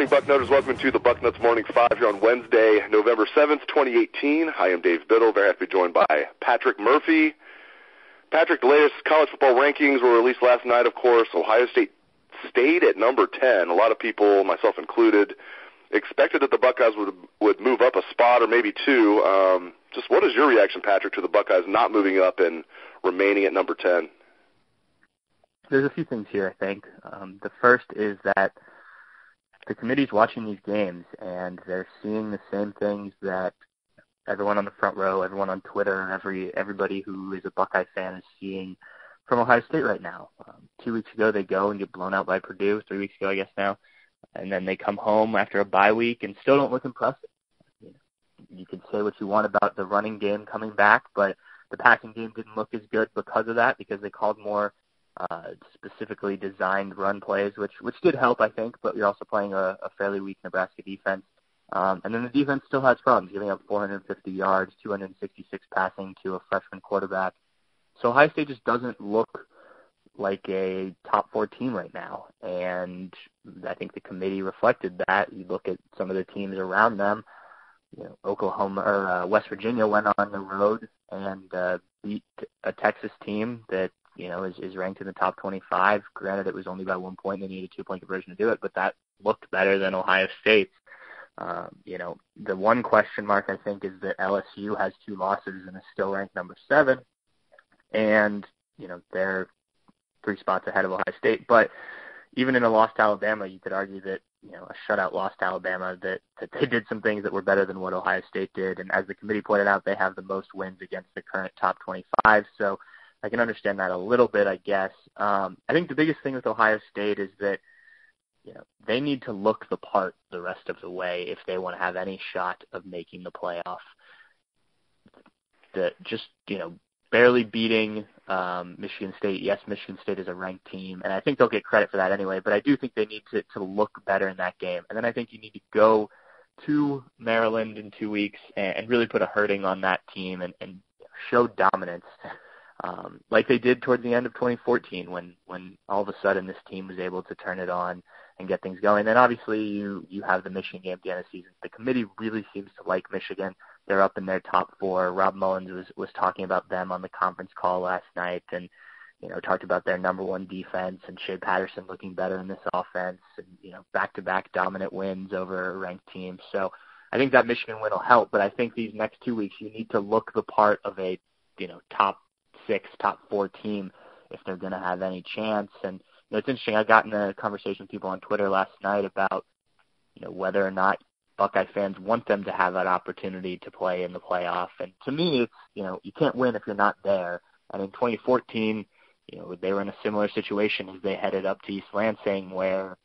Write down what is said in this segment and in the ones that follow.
morning, Bucknutters. Welcome to the Bucknuts Morning 5 here on Wednesday, November 7th, 2018. I am Dave Biddle. Very happy to be joined by Patrick Murphy. Patrick, the latest college football rankings were released last night, of course. Ohio State stayed at number 10. A lot of people, myself included, expected that the Buckeyes would move up a spot or maybe two. Just what is your reaction, Patrick, to the Buckeyes not moving up and remaining at number 10? There's a few things here, I think. The first is that the committee's watching these games, and they're seeing the same things that everyone on the front row, everyone on Twitter, everybody who is a Buckeye fan is seeing from Ohio State right now. 2 weeks ago, they go and get blown out by Purdue. 3 weeks ago, I guess now. And then they come home after a bye week and still don't look impressive. You can say what you want about the running game coming back, but the passing game didn't look as good because of that, because they called more specifically designed run plays, which did help, I think, but you're also playing a fairly weak Nebraska defense. And then the defense still has problems, giving up 450 yards, 266 passing to a freshman quarterback. So Ohio State just doesn't look like a top 4 team right now. And I think the committee reflected that. You look at some of the teams around them. Oklahoma or West Virginia went on the road and beat a Texas team that is ranked in the top 25. Granted, it was only by 1 point. They needed a 2-point conversion to do it, but that looked better than Ohio State's. The one question mark, I think, is that LSU has 2 losses and is still ranked number 7. And, they're 3 spots ahead of Ohio State. But even in a loss to Alabama, you could argue that, a shutout loss to Alabama, that they did some things that were better than what Ohio State did. And as the committee pointed out, they have the most wins against the current top 25. So I can understand that a little bit, I guess. I think the biggest thing with Ohio State is that, they need to look the part the rest of the way if they want to have any shot of making the playoff. Barely beating Michigan State. Yes, Michigan State is a ranked team, and I think they'll get credit for that anyway, but I do think they need to look better in that game. And then I think you need to go to Maryland in 2 weeks and really put a hurting on that team and show dominance. Like they did toward the end of 2014 when all of a sudden this team was able to turn it on and get things going. Then obviously you have the Michigan game at the end of the season. The committee really seems to like Michigan. They're up in their top 4. Rob Mullins was talking about them on the conference call last night and, talked about their number 1 defense and Shea Patterson looking better in this offense and, back-to-back dominant wins over a ranked team. So I think that Michigan win will help, but I think these next 2 weeks you need to look the part of a, top 6, top 4 team if they're going to have any chance. And it's interesting. I got in a conversation with people on Twitter last night about, whether or not Buckeye fans want them to have that opportunity to play in the playoff. And to me, it's, you can't win if you're not there. And in 2014, they were in a similar situation as they headed up to East Lansing where,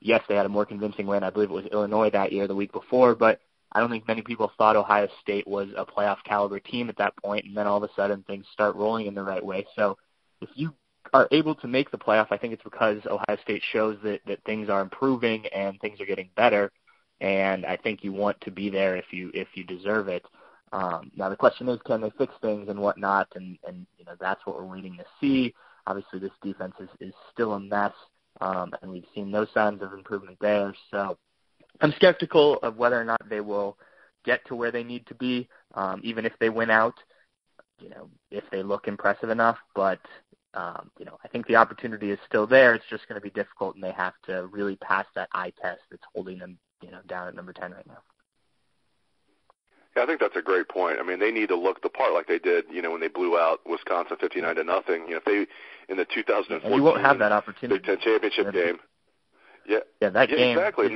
yes, they had a more convincing win. I believe it was Illinois that year, the week before, but I don't think many people thought Ohio State was a playoff caliber team at that point, and then all of a sudden things start rolling in the right way. So if you are able to make the playoff, I think it's because Ohio State shows that things are improving and things are getting better, and I think you want to be there if you deserve it. Now the question is, can they fix things and whatnot, and that's what we're waiting to see. Obviously this defense is still a mess, and we've seen no signs of improvement there, so I'm skeptical of whether or not they will get to where they need to be, even if they win out, if they look impressive enough. But, I think the opportunity is still there. It's just going to be difficult, and they have to really pass that eye test that's holding them, down at number 10 right now. Yeah, I think that's a great point. I mean, they need to look the part like they did, when they blew out Wisconsin 59-0. If they, in the 2014 you won't have that opportunity. Big Ten championship game. Yeah, that game. Exactly.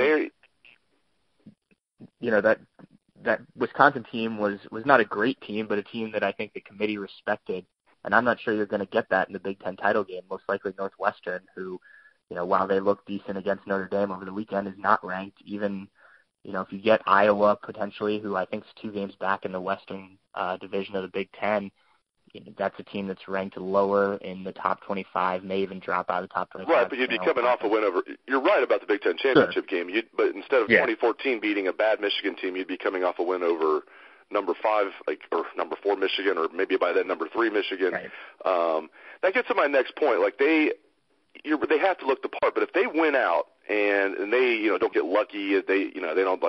That Wisconsin team was not a great team, but a team that I think the committee respected. And I'm not sure you're going to get that in the Big Ten title game. Most likely Northwestern, who, while they look decent against Notre Dame over the weekend, is not ranked. Even, if you get Iowa potentially, who I think is 2 games back in the Western division of the Big Ten, that's a team that's ranked lower in the top 25, may even drop out of the top 25. Right, but you'd be coming off a win over – you're right about the Big Ten championship game. But instead of 2014 beating a bad Michigan team, you'd be coming off a win over number 5, or number 4 Michigan, or maybe by then number 3 Michigan. Right. That gets to my next point. They have to look the part, but if they win out and they, don't get lucky. They don't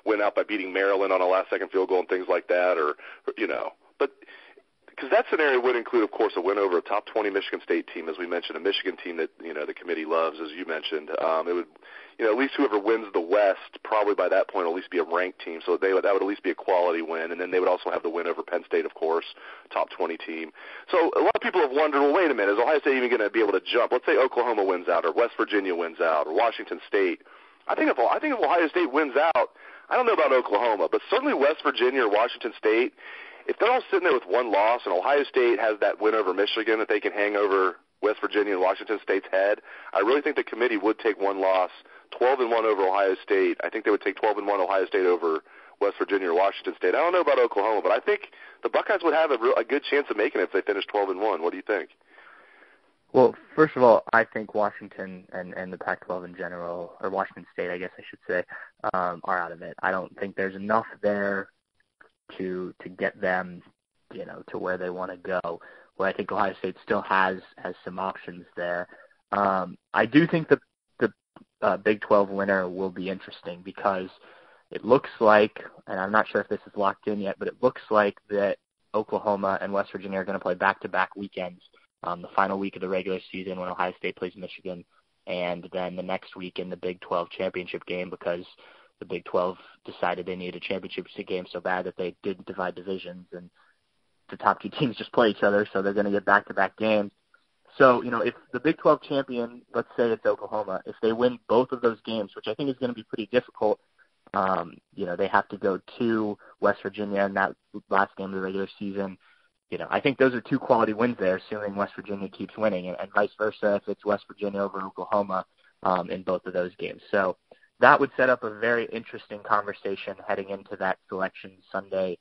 win out by beating Maryland on a last-second field goal and things like that, or but because that scenario would include, of course, a win over a top 20 Michigan State team, as we mentioned, a Michigan team that the committee loves, as you mentioned. It would, at least whoever wins the West probably by that point will at least be a ranked team, so that would at least be a quality win, and then they would also have the win over Penn State, of course, top 20 team. So a lot of people have wondered, well, wait a minute, is Ohio State even going to be able to jump? Let's say Oklahoma wins out, or West Virginia wins out, or Washington State. I think if Ohio State wins out, I don't know about Oklahoma, but certainly West Virginia or Washington State, if they're all sitting there with one loss and Ohio State has that win over Michigan that they can hang over West Virginia and Washington State's head, I really think the committee would take one loss, 12-1 over Ohio State. I think they would take 12-1 Ohio State over West Virginia or Washington State. I don't know about Oklahoma, but I think the Buckeyes would have a good chance of making it if they finish 12-1. What do you think? Well, first of all, I think Washington and the Pac-12 in general, or Washington State, I guess I should say, are out of it. I don't think there's enough there to get them, to where they want to go. Where I think Ohio State still has some options there. I do think the Big 12 winner will be interesting because it looks like, and I'm not sure if this is locked in yet, but it looks like that Oklahoma and West Virginia are going to play back-to-back weekends. The final week of the regular season when Ohio State plays Michigan, and then the next week in the Big 12 championship game because the Big 12 decided they needed a championship game so bad that they did divide divisions, and the top two teams just play each other, so they're going to get back-to-back games. So, if the Big 12 champion, let's say it's Oklahoma, if they win both of those games, which I think is going to be pretty difficult, they have to go to West Virginia in that last game of the regular season. I think those are two quality wins there, assuming West Virginia keeps winning, and vice versa if it's West Virginia over Oklahoma in both of those games. So that would set up a very interesting conversation heading into that Selection Sunday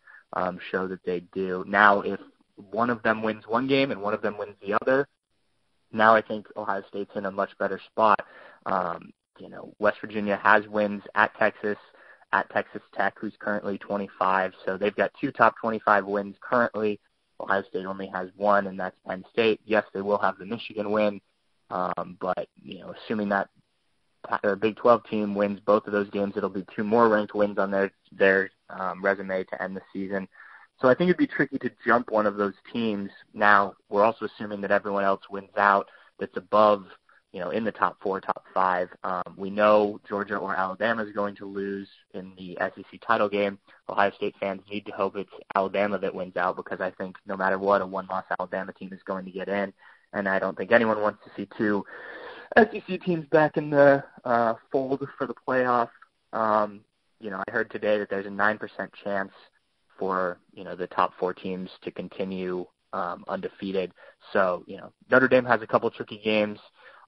show that they do. Now, if one of them wins one game and one of them wins the other, now I think Ohio State's in a much better spot. West Virginia has wins at Texas Tech, who's currently 25, so they've got two top 25 wins currently. Ohio State only has one, and that's Penn State. Yes, they will have the Michigan win, but assuming that their Big 12 team wins both of those games, it'll be two more ranked wins on their resume to end the season. So I think it'd be tricky to jump one of those teams. Now, we're also assuming that everyone else wins out that's above, in the top 4, top 5. We know Georgia or Alabama is going to lose in the SEC title game. Ohio State fans need to hope it's Alabama that wins out because I think no matter what, a one-loss Alabama team is going to get in. And I don't think anyone wants to see two SEC teams back in the fold for the playoff. I heard today that there's a 9% chance for, the top 4 teams to continue undefeated. So, Notre Dame has a couple tricky games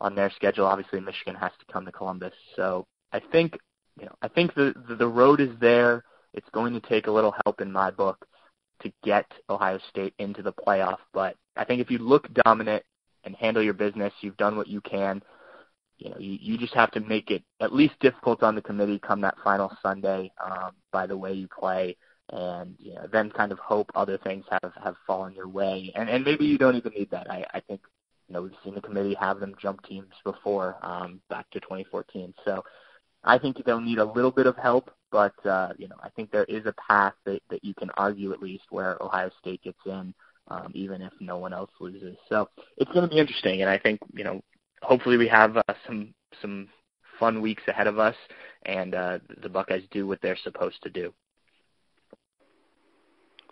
on their schedule. Obviously, Michigan has to come to Columbus. So I think the road is there. It's going to take a little help in my book to get Ohio State into the playoff. But I think if you look dominant and handle your business, you've done what you can. You just have to make it at least difficult on the committee come that final Sunday by the way you play, and then kind of hope other things have fallen your way. And maybe you don't even need that. I think we've seen the committee have them jump teams before back to 2014. So I think they'll need a little bit of help, but I think there is a path that you can argue at least where Ohio State gets in, even if no one else loses. So it's going to be interesting, and I think hopefully we have some fun weeks ahead of us, and the Buckeyes do what they're supposed to do.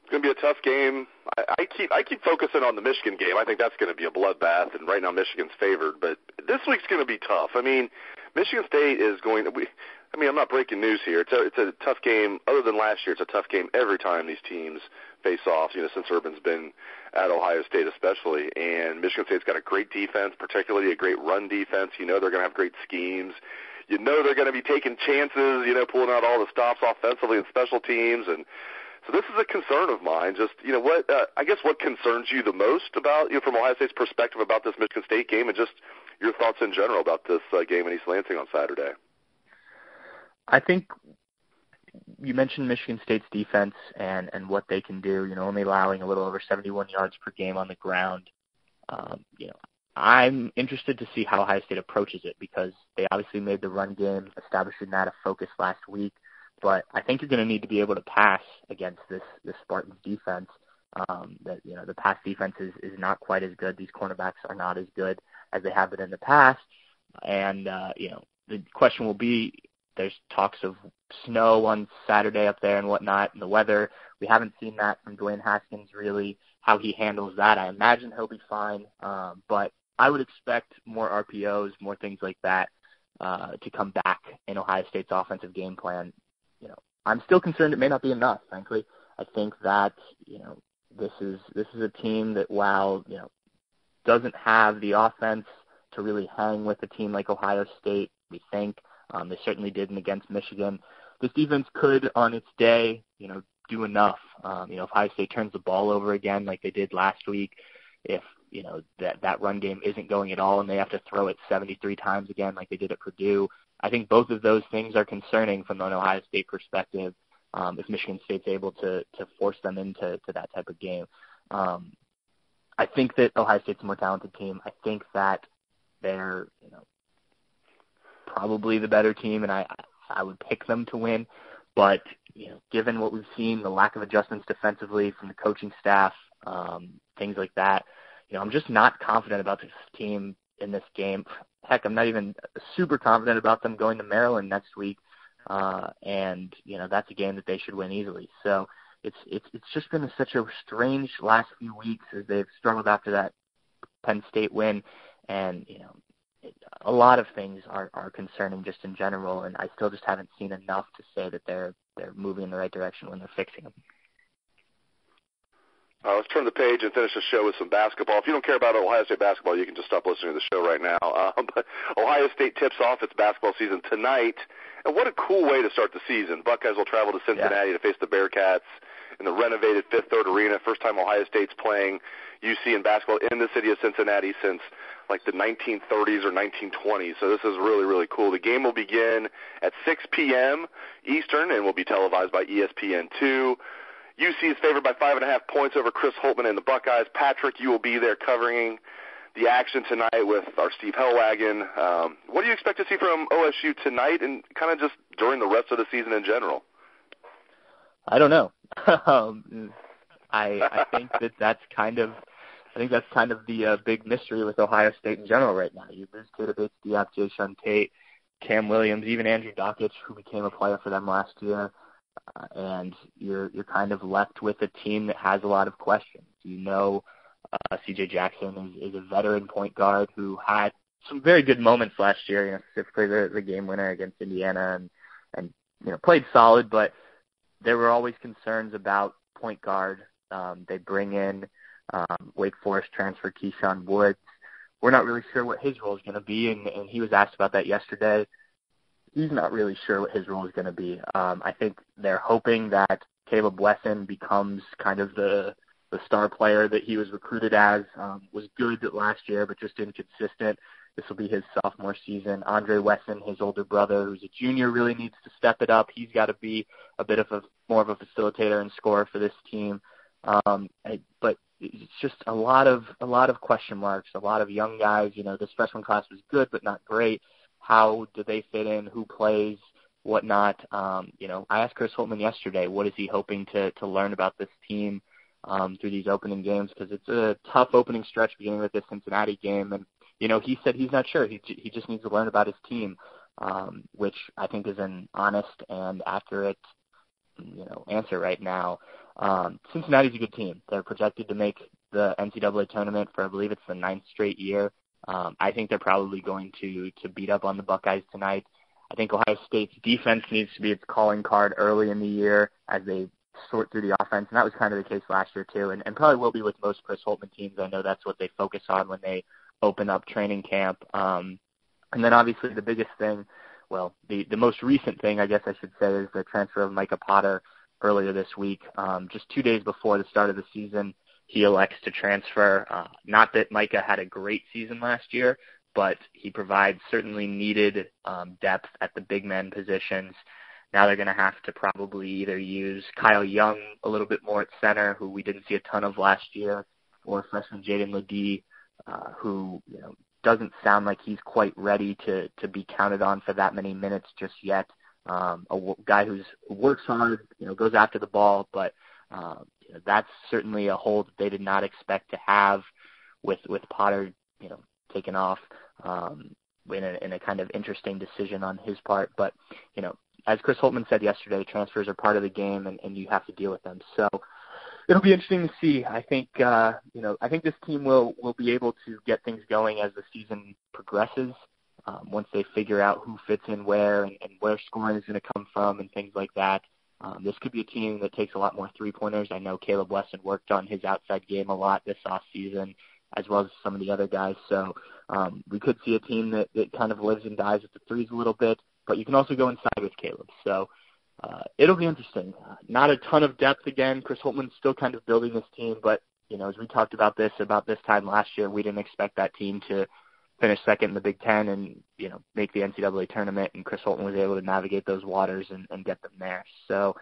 It's going to be a tough game. I keep focusing on the Michigan game. I think that's going to be a bloodbath, and right now Michigan's favored. But this week's going to be tough. I mean, Michigan State is going to be – I'm not breaking news here. It's a tough game. Other than last year, it's a tough game every time these teams face off, since Urban's been at Ohio State especially. And Michigan State's got a great defense, particularly a great run defense. They're going to have great schemes. They're going to be taking chances, pulling out all the stops offensively and special teams. And so this is a concern of mine. Just, what concerns you the most about, from Ohio State's perspective about this Michigan State game, and just your thoughts in general about this game in East Lansing on Saturday? I think you mentioned Michigan State's defense and what they can do, only allowing a little over 71 yards per game on the ground. I'm interested to see how Ohio State approaches it, because they obviously made the run game, establishing that a focus last week. But I think you're going to need to be able to pass against this Spartans defense. The pass defense is not quite as good. These cornerbacks are not as good as they have been in the past. And, the question will be, there's talks of snow on Saturday up there and whatnot, and the weather. We haven't seen that from Dwayne Haskins, really, how he handles that. I imagine he'll be fine, but I would expect more RPOs, more things like that to come back in Ohio State's offensive game plan. I'm still concerned it may not be enough, frankly. I think that, this is a team that, while, doesn't have the offense to really hang with a team like Ohio State, we think. They certainly didn't against Michigan. This defense could, on its day, do enough. If Ohio State turns the ball over again like they did last week, if, that run game isn't going at all and they have to throw it 73 times again like they did at Purdue, I think both of those things are concerning from an Ohio State perspective, if Michigan State's able to force them into that type of game. I think that Ohio State's a more talented team. I think that they're, probably the better team, and I would pick them to win. But, given what we've seen, the lack of adjustments defensively from the coaching staff, things like that, I'm just not confident about this team in this game. Heck, I'm not even super confident about them going to Maryland next week. And, that's a game that they should win easily. So it's just been such a strange last few weeks as they've struggled after that Penn State win. And, a lot of things are concerning just in general, and I still just haven't seen enough to say that they're moving in the right direction when they're fixing them. Let's turn the page and finish the show with some basketball. If you don't care about Ohio State basketball, you can just stop listening to the show right now. But Ohio State tips off its basketball season tonight, and what a cool way to start the season. Buckeyes will travel to Cincinnati to face the Bearcats in the renovated Fifth Third Arena. First time Ohio State's playing UC in basketball in the city of Cincinnati since like the 1930s or 1920s. So this is really, really cool. The game will begin at 6 p.m. Eastern and will be televised by ESPN2. UC is favored by 5.5 points over Chris Holtmann and the Buckeyes. Patrick, you will be there covering the action tonight with our Steve Hellwagon. What do you expect to see from OSU tonight and kind of just during the rest of the season in general? I don't know. I think that's kind of the big mystery with Ohio State in general right now. You lose Taylor Bates, Diop, Jason Tate, Cam Williams, even Andrew Dockich, who became a player for them last year. And you're kind of left with a team that has a lot of questions. C.J. Jackson is a veteran point guard who had some very good moments last year, specifically the game winner against Indiana, and played solid, but there were always concerns about point guard. They bring in Wake Forest transfer Keyshawn Woods. We're not really sure what his role is going to be, and he was asked about that yesterday. He's not really sure what his role is going to be. I think they're hoping that Caleb Wesson becomes kind of the star player that he was recruited as, was good last year but just inconsistent. This will be his sophomore season. Andre Wesson, his older brother, who's a junior, really needs to step it up. He's got to be a bit of more of a facilitator and scorer for this team. But it's just a lot of question marks, a lot of young guys. This freshman class was good but not great. How do they fit in? Who plays? Whatnot? I asked Chris Holtmann yesterday, what is he hoping to learn about this team through these opening games? Because it's a tough opening stretch beginning with this Cincinnati game. And, he said he's not sure. He just needs to learn about his team, which I think is an honest and accurate, answer right now. Cincinnati's a good team. They're projected to make the NCAA tournament for, I believe it's the 9th straight year. I think they're probably going to beat up on the Buckeyes tonight. I think Ohio State's defense needs to be its calling card early in the year as they sort through the offense, and that was kind of the case last year too, and probably will be with most Chris Holtmann teams. I know that's what they focus on when they open up training camp. And then obviously the biggest thing, well, the most recent thing, I guess I should say, is the transfer of Micah Potter earlier this week. Just 2 days before the start of the season, he elects to transfer. Not that Micah had a great season last year, but he provides certainly needed depth at the big men positions. Now they're going to have to probably either use Kyle Young a little bit more at center, who we didn't see a ton of last year, or freshman Jaden Ledee who doesn't sound like he's quite ready to be counted on for that many minutes just yet. A guy who works hard, goes after the ball, but that's certainly a hole that they did not expect to have with Potter, taken off in a kind of interesting decision on his part. But, as Chris Holtmann said yesterday, transfers are part of the game, and you have to deal with them. So it'll be interesting to see. I think, I think this team will be able to get things going as the season progresses. Once they figure out who fits in where and where scoring is going to come from and things like that. This could be a team that takes a lot more three-pointers. I know Caleb Wesson worked on his outside game a lot this offseason, as well as some of the other guys. So we could see a team that kind of lives and dies with the threes a little bit, but you can also go inside with Caleb. So it'll be interesting. Not a ton of depth again. Chris Holtmann's still kind of building this team, but, as we talked about this time last year, we didn't expect that team to finish second in the Big Ten and, make the NCAA tournament, and Chris Holtmann was able to navigate those waters and get them there. So,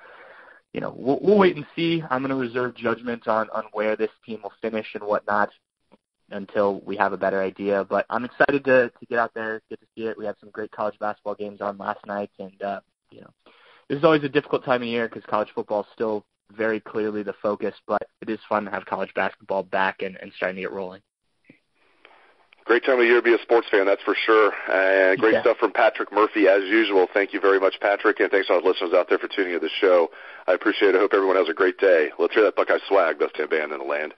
we'll wait and see. I'm going to reserve judgment on where this team will finish and whatnot until we have a better idea. But I'm excited to get out there, get to see it. We had some great college basketball games on last night, and, this is always a difficult time of year because college football is still very clearly the focus, but it is fun to have college basketball back and starting to get rolling. Great time of year to be a sports fan, that's for sure. And great stuff from Patrick Murphy, as usual. Thank you very much, Patrick, and thanks to all the listeners out there for tuning in to the show. I appreciate it. I hope everyone has a great day. Let's hear that Buckeye swag, best damn band in the land.